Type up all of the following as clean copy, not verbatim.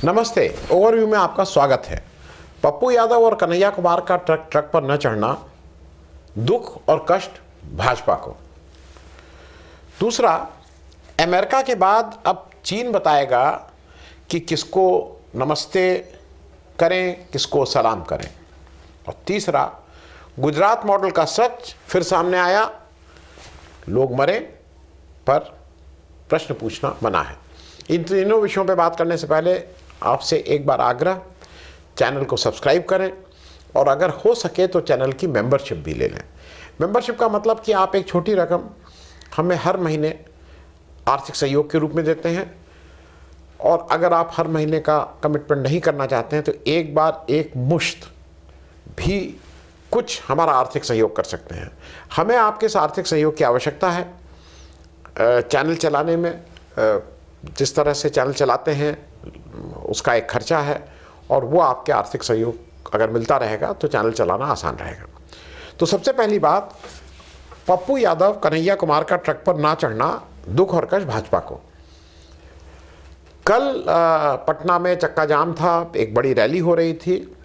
नमस्ते। ओवरव्यू में आपका स्वागत है। पप्पू यादव और कन्हैया कुमार का ट्रक पर न चढ़ना दुख और कष्ट भाजपा को। दूसरा, अमेरिका के बाद अब चीन बताएगा कि किसको नमस्ते करें, किसको सलाम करें। और तीसरा, गुजरात मॉडल का सच फिर सामने आया, लोग मरे पर प्रश्न पूछना मना है। इन तीनों विषयों पर बात करने से पहले आपसे एक बार आग्रह, चैनल को सब्सक्राइब करें और अगर हो सके तो चैनल की मेंबरशिप भी ले लें। मेंबरशिप का मतलब कि आप एक छोटी रकम हमें हर महीने आर्थिक सहयोग के रूप में देते हैं, और अगर आप हर महीने का कमिटमेंट नहीं करना चाहते हैं तो एक बार एक मुश्त भी कुछ हमारा आर्थिक सहयोग कर सकते हैं। हमें आपके इस आर्थिक सहयोग की आवश्यकता है। चैनल चलाने में जिस तरह से चैनल चलाते हैं उसका एक खर्चा है, और वो आपके आर्थिक सहयोग अगर मिलता रहेगा तो चैनल चलाना आसान रहेगा। तो सबसे पहली बात, पप्पू यादव कन्हैया कुमार का ट्रक पर ना चढ़ना दुख और कष्ट भाजपा को। कल पटना में चक्का जाम था, एक बड़ी रैली हो रही थी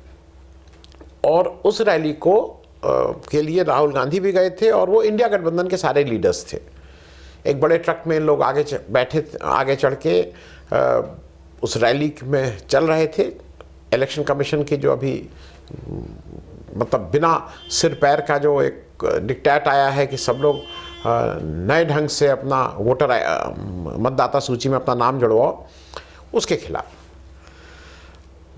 और उस रैली को के लिए राहुल गांधी भी गए थे और वो इंडिया गठबंधन के सारे लीडर्स थे। एक बड़े ट्रक में लोग आगे चढ़ के उस रैली में चल रहे थे। इलेक्शन कमीशन की जो अभी मतलब बिना सिर पैर का जो एक डिक्टेट आया है कि सब लोग नए ढंग से अपना वोटर मतदाता सूची में अपना नाम जुड़वाओ, उसके खिलाफ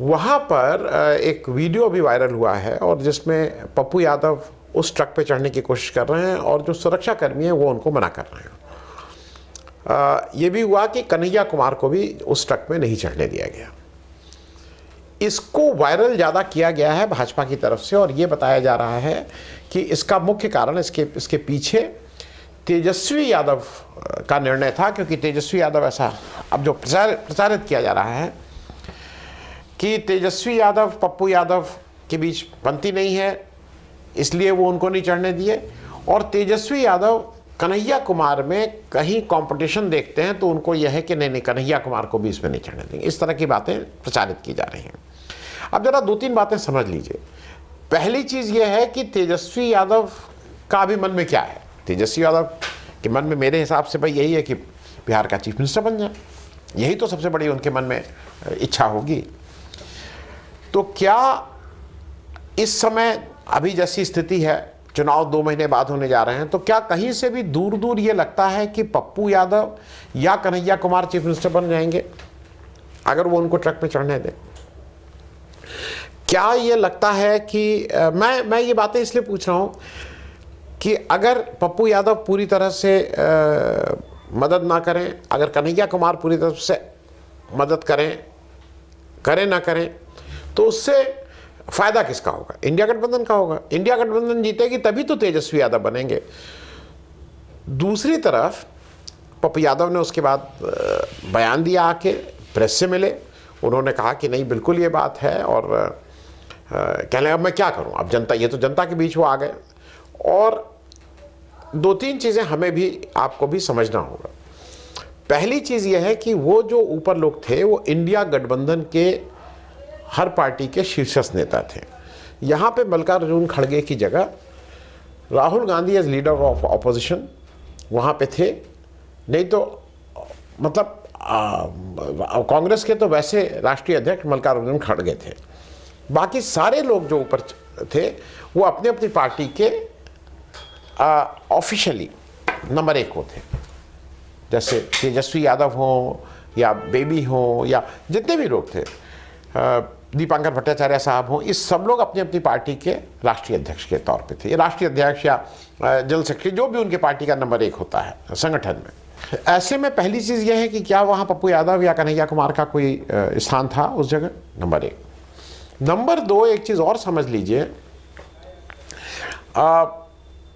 वहाँ पर एक वीडियो भी वायरल हुआ है और जिसमें पप्पू यादव उस ट्रक पे चढ़ने की कोशिश कर रहे हैं और जो सुरक्षा कर्मी हैं वो उनको मना कर रहे हैं। ये भी हुआ कि कन्हैया कुमार को भी उस ट्रक में नहीं चढ़ने दिया गया। इसको वायरल ज़्यादा किया गया है भाजपा की तरफ से और ये बताया जा रहा है कि इसका मुख्य कारण इसके पीछे तेजस्वी यादव का निर्णय था, क्योंकि तेजस्वी यादव ऐसा अब जो प्रचारित किया जा रहा है कि तेजस्वी यादव पप्पू यादव के बीच बनती नहीं है, इसलिए वो उनको नहीं चढ़ने दिए, और तेजस्वी यादव कन्हैया कुमार में कहीं कंपटीशन देखते हैं तो उनको यह है कि नहीं कन्हैया कुमार को भी इसमें नहीं चढ़ने देंगे। इस तरह की बातें प्रचारित की जा रही हैं। अब जरा दो तीन बातें समझ लीजिए। पहली चीज़ यह है कि तेजस्वी यादव का भी मन में क्या है। तेजस्वी यादव के मन में मेरे हिसाब से भाई यही है कि बिहार का चीफ मिनिस्टर बन जाए, यही तो सबसे बड़ी उनके मन में इच्छा होगी। तो क्या इस समय अभी जैसी स्थिति है, चुनाव 2 महीने बाद होने जा रहे हैं, तो क्या कहीं से भी दूर दूर ये लगता है कि पप्पू यादव या कन्हैया कुमार चीफ मिनिस्टर बन जाएंगे अगर वो उनको ट्रक पे चढ़ने दें? क्या ये लगता है कि मैं ये बातें इसलिए पूछ रहा हूँ कि अगर पप्पू यादव पूरी तरह से मदद ना करें, अगर कन्हैया कुमार पूरी तरह से मदद करें ना करें, तो उससे फायदा किसका होगा? इंडिया गठबंधन का होगा। इंडिया गठबंधन जीतेगी तभी तो तेजस्वी यादव बनेंगे। दूसरी तरफ पप्पू यादव ने उसके बाद बयान दिया, आके प्रेस से मिले, उन्होंने कहा कि नहीं बिल्कुल ये बात है, और कहने अब मैं क्या करूं, अब जनता, ये तो जनता के बीच वो आ गए। और 2-3 चीज़ें हमें भी आपको भी समझना होगा। पहली चीज़ ये है कि वो जो ऊपर लोग थे वो इंडिया गठबंधन के हर पार्टी के शीर्षस्थ नेता थे। यहाँ पे मल्लिकार्जुन खड़गे की जगह Rahul Gandhi as leader of opposition वहाँ पे थे, नहीं तो मतलब कांग्रेस के तो वैसे राष्ट्रीय अध्यक्ष मल्लिकार्जुन खड़गे थे। बाकी सारे लोग जो ऊपर थे वो अपनी अपनी पार्टी के ऑफिशियली नंबर 1 को थे, जैसे तेजस्वी यादव हों या बेबी हों या जितने भी लोग थे, दीपांकर भट्टाचार्य साहब हों, इस सब लोग अपनी अपनी पार्टी के राष्ट्रीय अध्यक्ष के तौर पे थे। राष्ट्रीय अध्यक्ष या जनरल सेक्रेटरी, जो भी उनके पार्टी का नंबर 1 होता है संगठन में। ऐसे में पहली चीज़ यह है कि क्या वहाँ पप्पू यादव या कन्हैया कुमार का कोई स्थान था उस जगह? नंबर 1। नंबर 2, एक चीज़ और समझ लीजिए,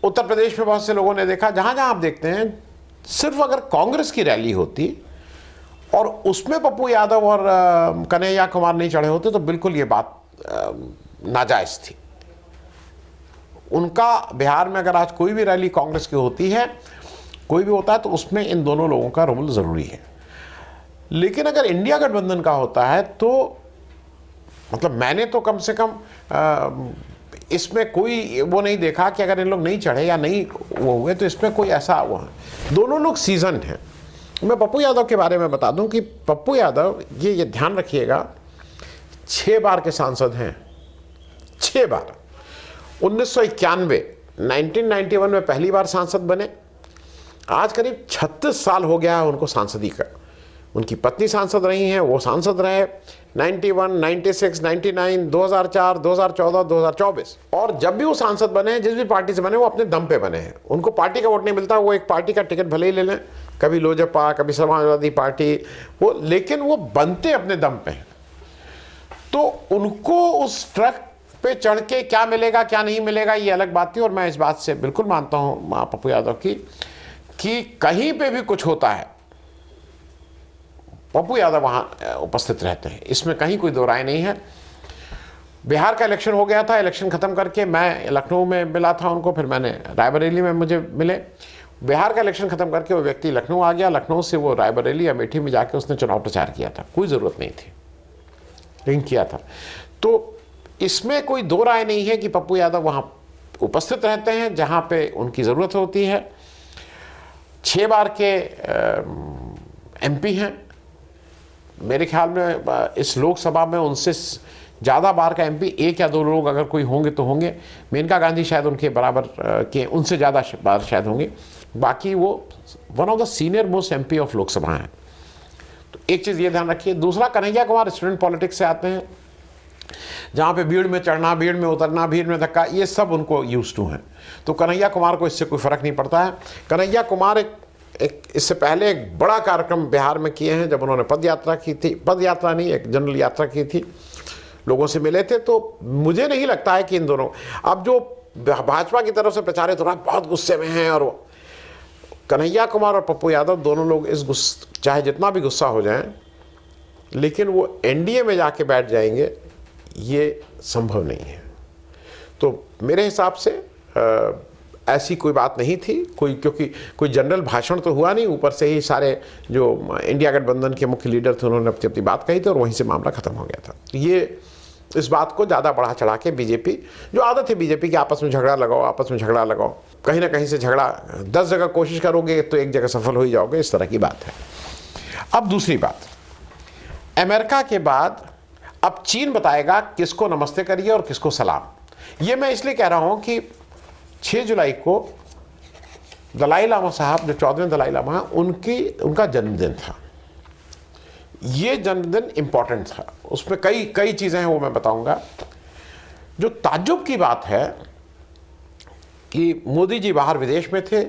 उत्तर प्रदेश में बहुत से लोगों ने देखा, जहाँ जहाँ आप देखते हैं, सिर्फ अगर कांग्रेस की रैली होती और उसमें पप्पू यादव और कन्हैया कुमार नहीं चढ़े होते तो बिल्कुल ये बात नाजायज़ थी। उनका बिहार में अगर आज कोई भी रैली कांग्रेस की होती है, कोई भी होता है, तो उसमें इन दोनों लोगों का रोल ज़रूरी है। लेकिन अगर इंडिया गठबंधन का होता है तो मतलब मैंने तो कम से कम इसमें कोई वो नहीं देखा कि अगर इन लोग नहीं चढ़े या नहीं वो हुए तो इसमें कोई ऐसा हुआ। दोनों लोग सीजन्ड हैं। मैं पप्पू यादव के बारे में बता दूं कि पप्पू यादव ये ध्यान रखिएगा 6 बार के सांसद हैं, 6 बार। 1991 1991 में पहली बार सांसद बने। आज करीब 36 साल हो गया है उनको सांसदी का। उनकी पत्नी सांसद रही हैं, वो सांसद रहे 91, 96, 99, 2004, 2014, 2024। और जब भी वो सांसद बने हैं, जिस भी पार्टी से बने, वो अपने दम पे बने हैं। उनको पार्टी का वोट नहीं मिलता, वो एक पार्टी का टिकट भले ही ले लें, कभी लोजपा, कभी समाजवादी पार्टी, वो, लेकिन वो बनते अपने दम पे हैं। तो उनको उस ट्रक पे चढ़ के क्या मिलेगा क्या नहीं मिलेगा ये अलग बात थी। और मैं इस बात से बिल्कुल मानता हूँ पप्पू यादव की कि कहीं पे भी कुछ होता है पप्पू यादव वहाँ उपस्थित रहते हैं, इसमें कहीं कोई दो राय नहीं है। बिहार का इलेक्शन हो गया था, इलेक्शन ख़त्म करके मैं लखनऊ में मिला था उनको, फिर मैंने रायबरेली में मुझे मिले। बिहार का इलेक्शन ख़त्म करके वो व्यक्ति लखनऊ आ गया, लखनऊ से वो रायबरेली अमेठी में जाके उसने चुनाव प्रचार किया था। कोई ज़रूरत नहीं थी, लेकिन किया था। तो इसमें कोई दो राय नहीं है कि पप्पू यादव वहाँ उपस्थित रहते हैं जहाँ पे उनकी ज़रूरत होती है। 6 बार के एमपी हैं। मेरे ख्याल में इस लोकसभा में उनसे ज़्यादा बार का एमपी 1 या 2 लोग अगर कोई होंगे तो होंगे। मेनका गांधी शायद उनके बराबर के, उनसे ज़्यादा बार शायद होंगे। बाकी वो one of the senior most MP of Lok Sabha हैं। तो एक चीज़ ये ध्यान रखिए। दूसरा, कन्हैया कुमार स्टूडेंट पॉलिटिक्स से आते हैं, जहाँ पे भीड़ में चढ़ना, भीड़ में उतरना, भीड़ में धक्का, ये सब उनको यूज टू हैं। तो कन्हैया कुमार को इससे कोई फ़र्क नहीं पड़ता है। कन्हैया कुमार एक इससे पहले एक बड़ा कार्यक्रम बिहार में किए हैं, जब उन्होंने पद यात्रा की थी, पद यात्रा नहीं, एक जनरल यात्रा की थी, लोगों से मिले थे। तो मुझे नहीं लगता है कि इन दोनों, अब जो भाजपा की तरफ से प्रचारित हो रहा है, बहुत गुस्से में हैं। और कन्हैया कुमार और पप्पू यादव दोनों लोग इस चाहे जितना भी गुस्सा हो जाएं, लेकिन वो एनडीए में जाके बैठ जाएंगे, ये संभव नहीं है। तो मेरे हिसाब से ऐसी कोई बात नहीं थी कोई, क्योंकि कोई जनरल भाषण तो हुआ नहीं, ऊपर से ही सारे जो इंडिया गठबंधन के मुख्य लीडर थे उन्होंने अपनी अपनी बात कही थी और वहीं से मामला खत्म हो गया था। ये इस बात को ज़्यादा बढ़ा चढ़ा के बीजेपी, जो आदत है बीजेपी की, आपस में झगड़ा लगाओ, आपस में झगड़ा लगाओ, कहीं ना कहीं से झगड़ा, 10 जगह कोशिश करोगे तो एक जगह सफल हो ही जाओगे, इस तरह की बात है। अब दूसरी बात, अमेरिका के बाद अब चीन बताएगा किसको नमस्ते करिए और किसको सलाम। ये मैं इसलिए कह रहा हूं कि 6 जुलाई को दलाई लामा साहब, जो 14वें दलाई लामा हैं, उनका जन्मदिन था। ये जन्मदिन इंपॉर्टेंट था, उसमें कई चीज़ें हैं, वो मैं बताऊंगा। जो ताज्जुब की बात है कि मोदी जी बाहर विदेश में थे,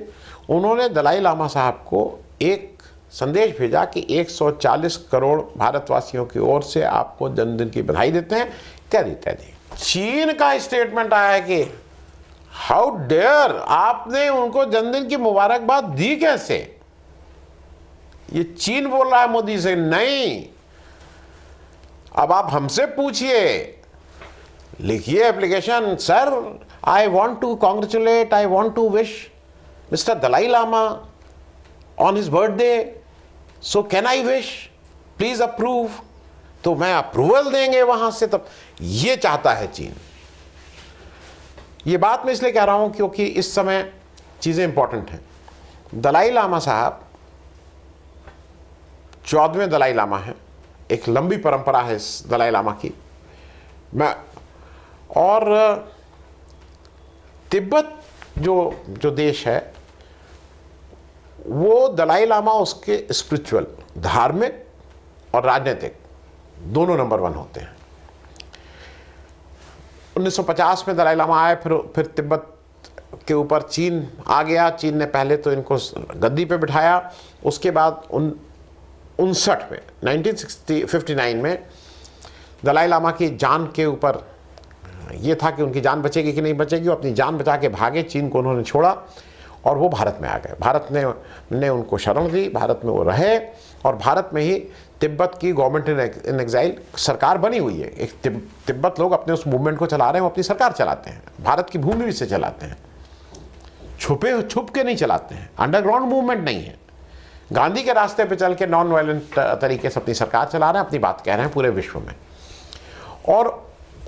उन्होंने दलाई लामा साहब को एक संदेश भेजा कि 140 करोड़ भारतवासियों की ओर से आपको जन्मदिन की बधाई देते हैं, इत्यादि इत्यादि। चीन का स्टेटमेंट आया है कि हाउ डेयर, आपने उनको जन्मदिन की मुबारकबाद दी कैसे? ये चीन बोल रहा है मोदी से, नहीं। अब आप हमसे पूछिए, लिखिए application, sir I want to congratulate, I want to wish mister Dalai Lama on his birthday, so can I wish, please approve. तो मैं अप्रूवल देंगे वहां से, तब ये चाहता है चीन। ये बात मैं इसलिए कह रहा हूं क्योंकि इस समय चीजें इंपॉर्टेंट हैं। दलाई लामा साहब 14वें दलाई लामा हैं, एक लंबी परंपरा है इस दलाई लामा की। और तिब्बत जो देश है, वो दलाई लामा उसके स्पिरिचुअल, धार्मिक और राजनीतिक दोनों नंबर 1 होते हैं। 1950 में दलाई लामा आए, फिर तिब्बत के ऊपर चीन आ गया। चीन ने पहले तो इनको गद्दी पे बिठाया, उसके बाद 1959 में दलाई लामा की जान के ऊपर ये था कि उनकी जान बचेगी कि नहीं बचेगी। वो अपनी जान बचा के भागे, चीन को उन्होंने छोड़ा और वो भारत में आ गए। भारत ने उनको शरण दी, भारत में वो रहे और भारत में ही तिब्बत की गवर्नमेंट इन एग्जाइल सरकार बनी हुई है। एक तिब्बत लोग अपने उस मूवमेंट को चला रहे हैं, वो अपनी सरकार चलाते हैं, भारत की भूमि भी से चलाते हैं, छुप के नहीं चलाते हैं, अंडरग्राउंड मूवमेंट नहीं है, गांधी के रास्ते पे चल के नॉन वायलेंट तरीके से अपनी सरकार चला रहे हैं, अपनी बात कह रहे हैं पूरे विश्व में। और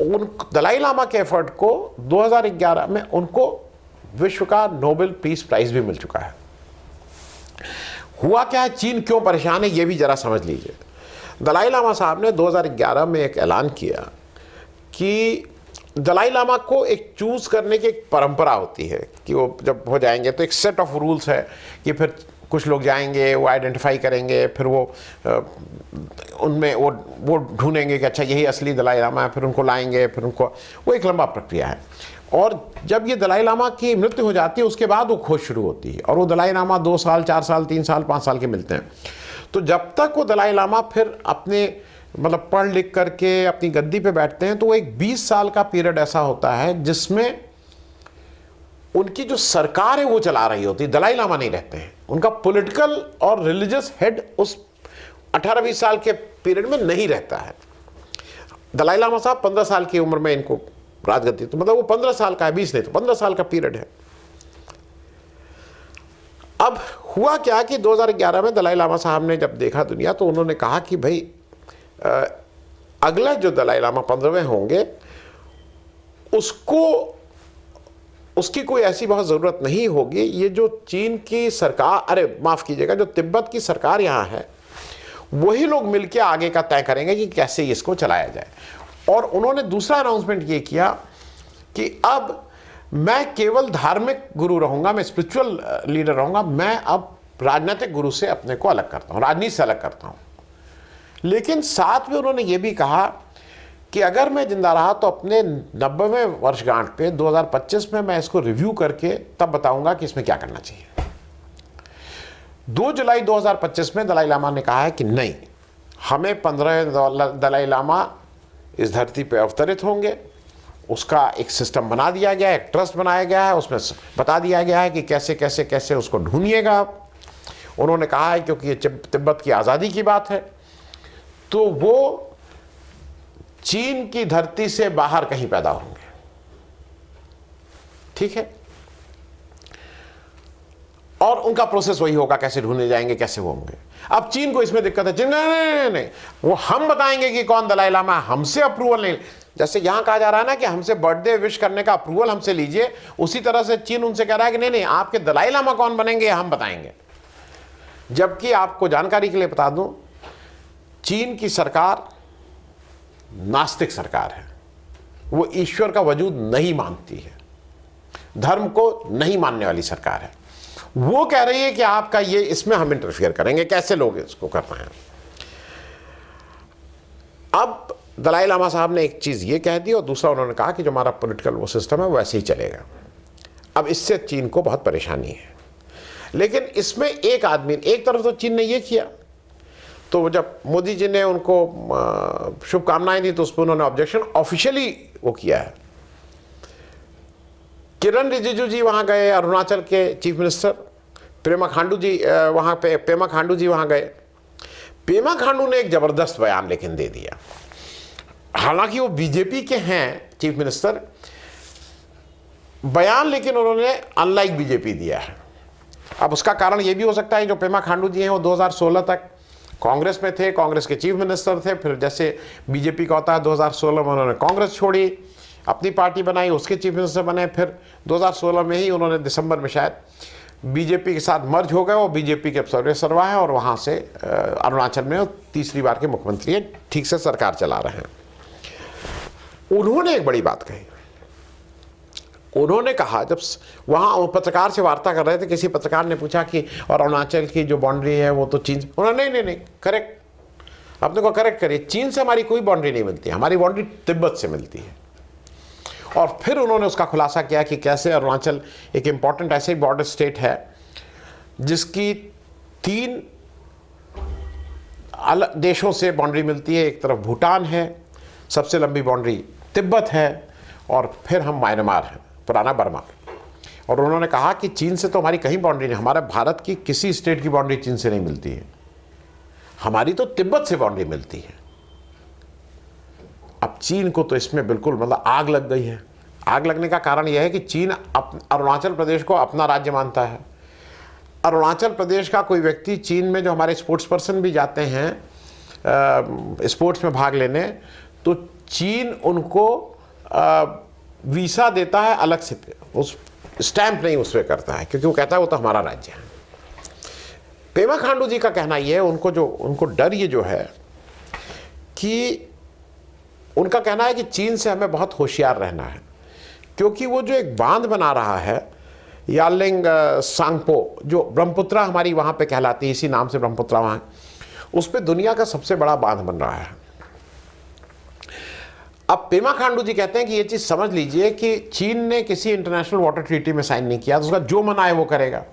उन दलाई लामा के एफर्ट को 2011 में उनको विश्व का नोबेल पीस प्राइज भी मिल चुका है। हुआ क्या है, चीन क्यों परेशान है, ये भी जरा समझ लीजिए। दलाई लामा साहब ने 2011 में एक ऐलान किया कि दलाई लामा को एक चूज करने की एक परंपरा होती है कि वो जब हो जाएंगे तो एक सेट ऑफ रूल्स है कि फिर कुछ लोग जाएंगे, वो आइडेंटिफाई करेंगे, फिर वो उनमें वो ढूंढेंगे कि अच्छा यही असली दलाई लामा है, फिर उनको लाएंगे, फिर उनको, वो एक लंबा प्रक्रिया है। और जब ये दलाई लामा की मृत्यु हो जाती है उसके बाद वो खोज शुरू होती है, और वो दलाई लामा 2 साल, 4 साल, 3 साल, 5 साल के मिलते हैं। तो जब तक वो दलाई लामा फिर अपने मतलब पढ़ लिख करके अपनी गद्दी पे बैठते हैं, तो वो एक 20 साल का पीरियड ऐसा होता है जिसमें उनकी जो सरकार है वो चला रही होती है, दलाई लामा नहीं रहते हैं। उनका पॉलिटिकल और रिलीजियस हेड उस 18-20 साल के पीरियड में नहीं रहता है। दलाई लामा साहब 15 साल की उम्र में इनको राजगद्दी, तो मतलब वो 15 साल का है, 20 नहीं तो 15 साल का पीरियड है। अब हुआ क्या कि 2011 में दलाई लामा साहब ने जब देखा दुनिया, तो उन्होंने कहा कि भाई अगला जो दलाई लामा 15वें होंगे उसकी कोई ऐसी बहुत ज़रूरत नहीं होगी। ये जो चीन की सरकार, अरे माफ़ कीजिएगा, जो तिब्बत की सरकार यहाँ है, वही लोग मिलके आगे का तय करेंगे कि कैसे इसको चलाया जाए। और उन्होंने दूसरा अनाउंसमेंट ये किया कि अब मैं केवल धार्मिक गुरु रहूँगा, मैं स्पिरिचुअल लीडर रहूँगा, मैं अब राजनीतिक गुरु से अपने को अलग करता हूँ, राजनीति से अलग करता हूँ। लेकिन साथ में उन्होंने ये भी कहा कि अगर मैं जिंदा रहा तो अपने 90वें वर्षगांठ पे 2025 में मैं इसको रिव्यू करके तब बताऊंगा कि इसमें क्या करना चाहिए। 2 जुलाई 2025 में दलाई लामा ने कहा है कि नहीं, हमें 15 दलाई लामा इस धरती पे अवतरित होंगे। उसका एक सिस्टम बना दिया गया है, एक ट्रस्ट बनाया गया है, उसमें बता दिया गया है कि कैसे कैसे कैसे उसको ढूंढिएगा। उन्होंने कहा है क्योंकि ये तिब्बत की आज़ादी की बात है, तो वो चीन की धरती से बाहर कहीं पैदा होंगे, ठीक है। और उनका प्रोसेस वही होगा, कैसे ढूंढे जाएंगे, कैसे वो होंगे। अब चीन को इसमें दिक्कत है, चीन नहीं, वो हम बताएंगे कि कौन दलाई लामा, हमसे अप्रूवल नहीं। जैसे यहां कहा जा रहा है ना कि हमसे बर्थडे विश करने का अप्रूवल हमसे लीजिए, उसी तरह से चीन उनसे कह रहा है कि नहीं, आपके दलाई लामा कौन बनेंगे हम बताएंगे। जबकि आपको जानकारी के लिए बता दूं, चीन की सरकार नास्तिक सरकार है, वो ईश्वर का वजूद नहीं मानती है, धर्म को नहीं मानने वाली सरकार है। वो कह रही है कि आपका ये, इसमें हम इंटरफियर करेंगे, कैसे लोग इसको करना है। अब दलाई लामा साहब ने एक चीज़ ये कह दी, और दूसरा उन्होंने कहा कि जो हमारा पॉलिटिकल वो सिस्टम है वो ऐसे ही चलेगा। अब इससे चीन को बहुत परेशानी है। लेकिन इसमें एक आदमी, एक तरफ तो चीन ने ये किया, तो जब मोदी जी ने उनको शुभकामनाएं दी तो उस पर उन्होंने ऑब्जेक्शन ऑफिशियली वो किया है। किरण रिजिजू जी वहाँ गए, अरुणाचल के चीफ मिनिस्टर पेमा खांडू जी वहाँ गए। पेमा खांडू ने एक ज़बरदस्त बयान लेकिन दे दिया, हालांकि वो बीजेपी के हैं चीफ मिनिस्टर, बयान लेकिन उन्होंने अनलाइक बीजेपी दिया है। अब उसका कारण ये भी हो सकता है, जो पेमा खांडू जी हैं वो 2016 तक कांग्रेस में थे, कांग्रेस के चीफ मिनिस्टर थे, फिर जैसे बीजेपी का होता है 2016 में उन्होंने कांग्रेस छोड़ी, अपनी पार्टी बनाई, उसके चीफ मिनिस्टर बने, फिर 2016 में ही उन्होंने दिसंबर में शायद बीजेपी के साथ मर्ज हो गए, वो बीजेपी के सर्वे सरवा है, और वहाँ से अरुणाचल में तीसरी बार के मुख्यमंत्री हैं, ठीक से सरकार चला रहे हैं। उन्होंने एक बड़ी बात कही, उन्होंने कहा, जब वहाँ पत्रकार से वार्ता कर रहे थे, किसी पत्रकार ने पूछा कि और अरुणाचल की जो बाउंड्री है वो तो चीन, उन्होंने नहीं करेक्ट, अपने को करेक्ट करिए, चीन से हमारी कोई बाउंड्री नहीं मिलती है, हमारी बाउंड्री तिब्बत से मिलती है। और फिर उन्होंने उसका खुलासा किया कि कैसे अरुणाचल एक इम्पॉर्टेंट ऐसे बॉर्डर स्टेट है जिसकी 3 अलग देशों से बाउंड्री मिलती है। एक तरफ भूटान है, सबसे लंबी बाउंड्री तिब्बत है, और फिर हम म्यांमार हैं, पुराना बर्मा। और उन्होंने कहा कि चीन से तो हमारी कहीं बाउंड्री नहीं, हमारे भारत की किसी स्टेट की बाउंड्री चीन से नहीं मिलती है, हमारी तो तिब्बत से बाउंड्री मिलती है। अब चीन को तो इसमें बिल्कुल मतलब आग लग गई है। आग लगने का कारण यह है कि चीन अरुणाचल प्रदेश को अपना राज्य मानता है, अरुणाचल प्रदेश का कोई व्यक्ति चीन में, जो हमारे स्पोर्ट्स पर्सन भी जाते हैं स्पोर्ट्स में भाग लेने, तो चीन उनको वीसा देता है अलग से, उस स्टैंप नहीं उस पर करता है, क्योंकि वो कहता है वो तो हमारा राज्य है। पेमा खांडू जी का कहना ये है, उनको डर ये जो है कि उनका कहना है कि चीन से हमें बहुत होशियार रहना है, क्योंकि वो जो एक बांध बना रहा है यालिंग सांगपो, जो ब्रह्मपुत्रा हमारी वहाँ पे कहलाती है, इसी नाम से ब्रह्मपुत्रा वहाँ है, उस पर दुनिया का सबसे बड़ा बांध बन रहा है। अब पेमा खांडू जी कहते हैं कि ये चीज़ समझ लीजिए कि चीन ने किसी इंटरनेशनल वाटर ट्रीटी में साइन नहीं किया, तो उसका जो मन आए वो करेगा।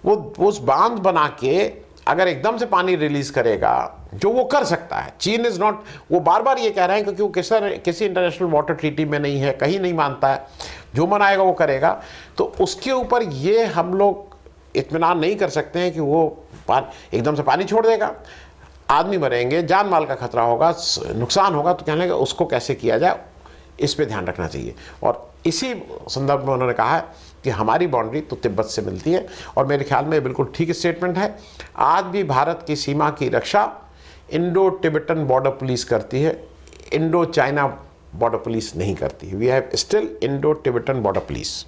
वो उस बांध बना के अगर एकदम से पानी रिलीज करेगा, जो वो कर सकता है, चीन इज़ नॉट, वो बार बार ये कह रहे हैं क्योंकि वो किसी इंटरनेशनल वाटर ट्रीटी में नहीं है, कहीं नहीं मानता है, जो मन आएगा वो करेगा। तो उसके ऊपर ये हम लोग इत्मीनान नहीं कर सकते हैं कि वो एकदम से पानी छोड़ देगा, आदमी मरेंगे, जान माल का खतरा होगा, नुकसान होगा, तो कहने लगे उसको कैसे किया जाए, इस पे ध्यान रखना चाहिए। और इसी संदर्भ में उन्होंने कहा है कि हमारी बाउंड्री तो तिब्बत से मिलती है, और मेरे ख्याल में बिल्कुल ठीक स्टेटमेंट है। आज भी भारत की सीमा की रक्षा इंडो टिबेटन बॉर्डर पुलिस करती है, इंडो चाइना बॉर्डर पुलिस नहीं करती है। We have still Indo Tibetan border police.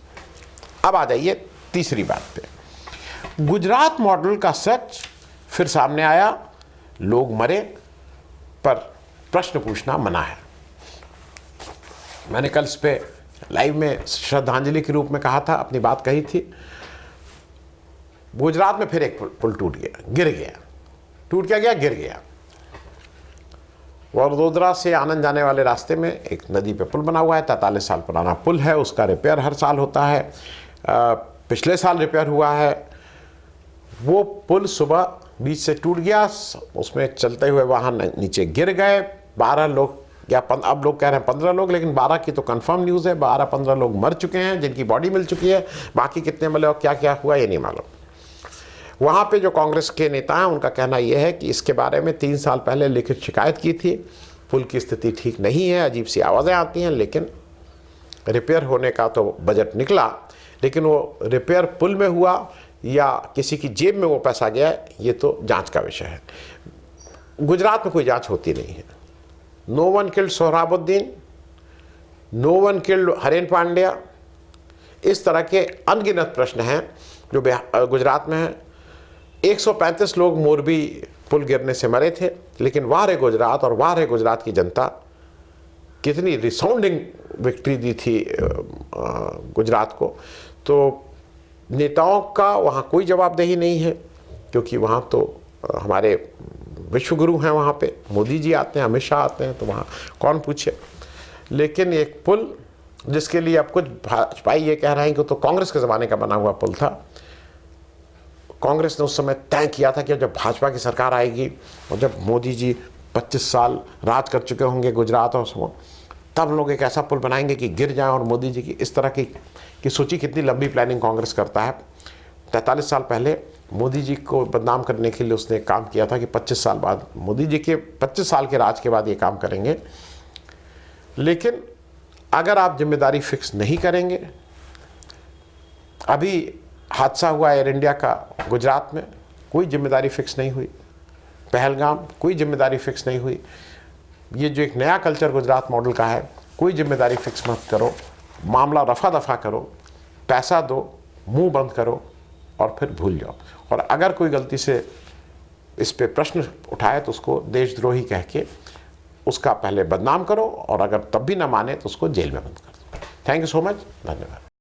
अब आ जाइए तीसरी बात पे। गुजरात मॉडल का सच फिर सामने आया, लोग मरे पर प्रश्न पूछना मना है। मैंने कल इस पे लाइव में श्रद्धांजलि के रूप में कहा था, अपनी बात कही थी। गुजरात में फिर एक पुल टूट गया, गिर गया, टूट क्या गया, गिर गया। वडोदरा से आनंद जाने वाले रास्ते में एक नदी पे पुल बना हुआ है, 43 साल पुराना पुल है, उसका रिपेयर हर साल होता है। पिछले साल रिपेयर हुआ है। वो पुल सुबह बीच से टूट गया, उसमें चलते हुए वाहन नीचे गिर गए, 12 लोग, या अब लोग कह रहे हैं 15 लोग, लेकिन 12 की तो कंफर्म न्यूज़ है, 12-15 लोग मर चुके हैं, जिनकी बॉडी मिल चुकी है। बाकी कितने मिले और क्या क्या हुआ ये नहीं मालूम। वहाँ पे जो कांग्रेस के नेता हैं, उनका कहना यह है कि इसके बारे में 3 साल पहले लिखित शिकायत की थी, पुल की स्थिति ठीक नहीं है, अजीब सी आवाज़ें आती हैं, लेकिन रिपेयर होने का तो बजट निकला, लेकिन वो रिपेयर पुल में हुआ या किसी की जेब में वो पैसा गया, ये तो जांच का विषय है। गुजरात में कोई जांच होती नहीं है। No one killed Sohrabuddin, no one killed Haren Pandya, इस तरह के अनगिनत प्रश्न हैं जो गुजरात में हैं। 135 लोग मोरबी पुल गिरने से मरे थे, लेकिन वाह रे गुजरात और वाह रे गुजरात की जनता, कितनी रिसाउंडिंग विक्ट्री दी थी गुजरात को। तो नेताओं का वहाँ कोई जवाबदेही नहीं है, क्योंकि वहाँ तो हमारे विश्वगुरु हैं, वहाँ पे मोदी जी आते हैं, अमित शाह आते हैं, तो वहाँ कौन पूछे। लेकिन एक पुल जिसके लिए अब कुछ भाजपा ये कह रहे हैं कि तो कांग्रेस के ज़माने का बना हुआ पुल था, कांग्रेस ने उस समय तय किया था कि जब भाजपा की सरकार आएगी और जब मोदी जी 25 साल राज कर चुके होंगे गुजरात और सब, तब लोग एक ऐसा पुल बनाएंगे कि गिर जाए, और मोदी जी की इस तरह की सोची। कितनी लंबी प्लानिंग कांग्रेस करता है। 43 साल पहले मोदी जी को बदनाम करने के लिए उसने काम किया था कि 25 साल बाद, मोदी जी के 25 साल के राज के बाद ये काम करेंगे। लेकिन अगर आप जिम्मेदारी फिक्स नहीं करेंगे, अभी हादसा हुआ एयर इंडिया का गुजरात में, कोई जिम्मेदारी फिक्स नहीं हुई। पहलगाम, कोई जिम्मेदारी फिक्स नहीं हुई। ये जो एक नया कल्चर गुजरात मॉडल का है, कोई जिम्मेदारी फिक्स मत करो, मामला रफा दफा करो, पैसा दो, मुंह बंद करो और फिर भूल जाओ। और अगर कोई गलती से इस पे प्रश्न उठाए तो उसको देशद्रोही कह के उसका पहले बदनाम करो, और अगर तब भी ना माने तो उसको जेल में बंद कर दो। थैंक यू सो मच, धन्यवाद।